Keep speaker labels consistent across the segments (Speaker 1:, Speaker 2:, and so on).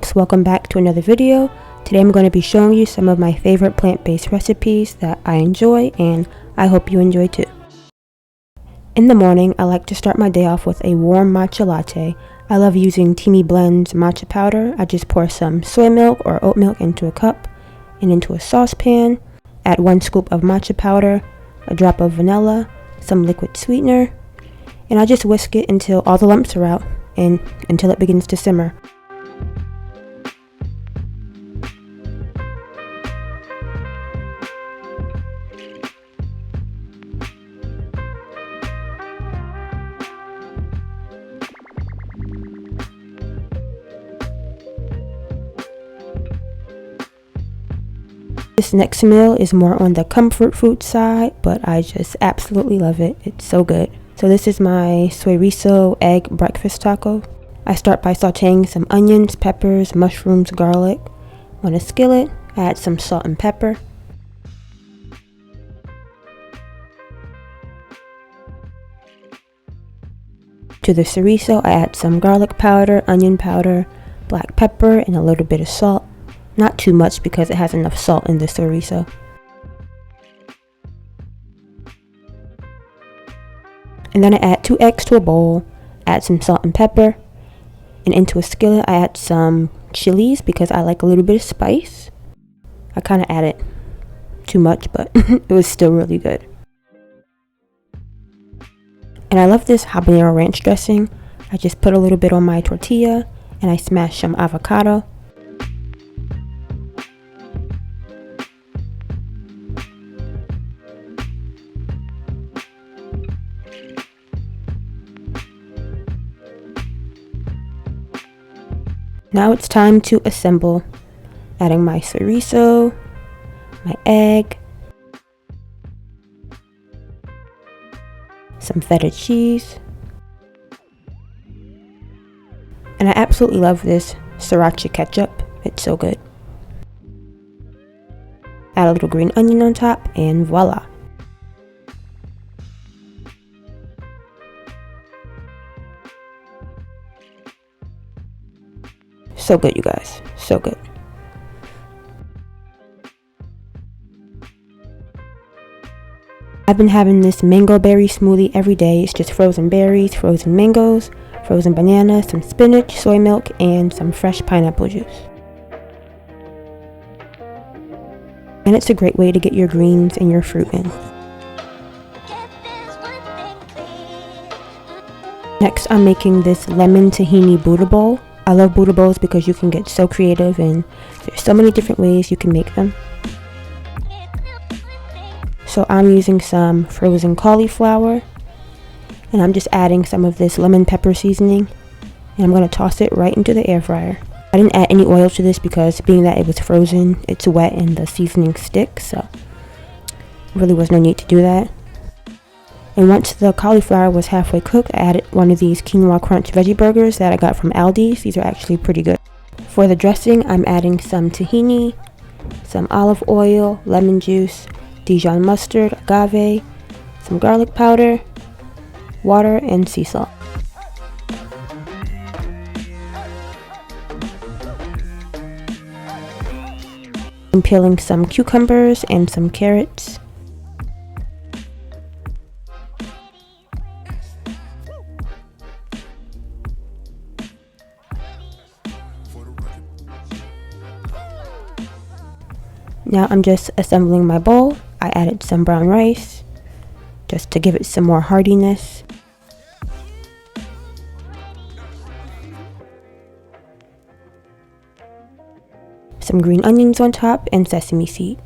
Speaker 1: folks, welcome back to another video. Today I'm going to be showing you some of my favorite plant-based recipes that I enjoy and I hope you enjoy too. In the morning, I like to start my day off with a warm matcha latte. I love using Teamy Blend's matcha powder. I just pour some soy milk or oat milk into a cup and into a saucepan. Add 1 scoop of matcha powder, a drop of vanilla, some liquid sweetener, and I just whisk it until all the lumps are out and until it begins to simmer. This next meal is more on the comfort food side, but I just absolutely love it. It's so good. So this is my chorizo egg breakfast taco. I start by sauteing some onions, peppers, mushrooms, garlic. On a skillet, I add some salt and pepper. To the chorizo, I add some garlic powder, onion powder, black pepper, and a little bit of salt. Not too much because it has enough salt in the chorizo. And then I add 2 eggs to a bowl, add some salt and pepper, and into a skillet I add some chilies because I like a little bit of spice. I kind of added too much, but it was still really good. And I love this habanero ranch dressing. I just put a little bit on my tortilla and I smash some avocado. Now it's time to assemble, adding my chorizo, my egg, some feta cheese, and I absolutely love this sriracha ketchup. It's so good. Add a little green onion on top and voila. So good, you guys. So good. I've been having this mango berry smoothie every day. It's just frozen berries, frozen mangoes, frozen bananas, some spinach, soy milk, and some fresh pineapple juice. And it's a great way to get your greens and your fruit in. Next, I'm making this lemon tahini Buddha bowl. I love Buddha bowls because you can get so creative and there's so many different ways you can make them. So I'm using some frozen cauliflower and I'm just adding some of this lemon pepper seasoning and I'm going to toss it right into the air fryer. I didn't add any oil to this because being that it was frozen, it's wet and the seasoning sticks, so really was no need to do that. And once the cauliflower was halfway cooked, I added one of these quinoa crunch veggie burgers that I got from Aldi's. These are actually pretty good. For the dressing, I'm adding some tahini, some olive oil, lemon juice, Dijon mustard, agave, some garlic powder, water, and sea salt. I'm peeling some cucumbers and some carrots. Now I'm just assembling my bowl. I added some brown rice just to give it some more heartiness. Some green onions on top and sesame seed.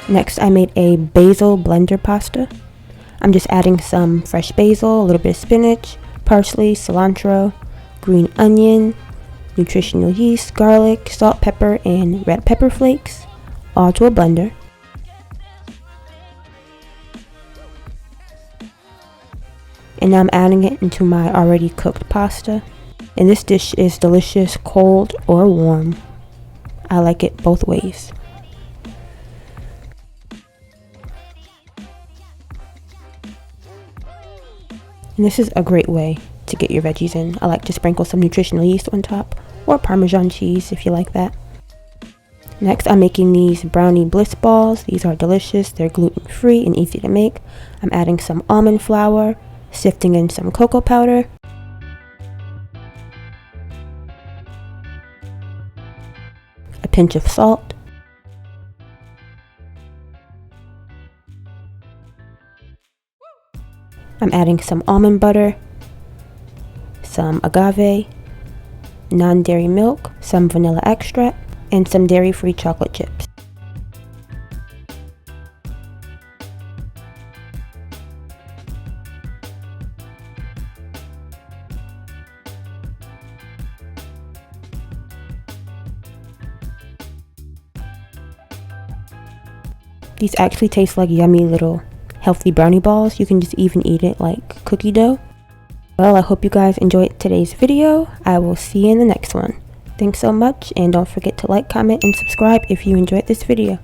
Speaker 1: Next, I made a basil blender pasta. I'm just adding some fresh basil, a little bit of spinach, parsley, cilantro, green onion, nutritional yeast, garlic, salt, pepper, and red pepper flakes, all to a blender. And now I'm adding it into my already cooked pasta. And this dish is delicious cold or warm. I like it both ways. And this is a great way to get your veggies in. I like to sprinkle some nutritional yeast on top, or Parmesan cheese if you like that. Next, I'm making these Brownie Bliss balls. These are delicious. They're gluten-free and easy to make. I'm adding some almond flour, sifting in some cocoa powder, a pinch of salt, I'm adding some almond butter, some agave, non-dairy milk, some vanilla extract, and some dairy-free chocolate chips. These actually taste like yummy little healthy brownie balls. You can just even eat it like cookie dough. Well, I hope you guys enjoyed today's video. I will see you in the next one. Thanks so much, and don't forget to like, comment, and subscribe if you enjoyed this video.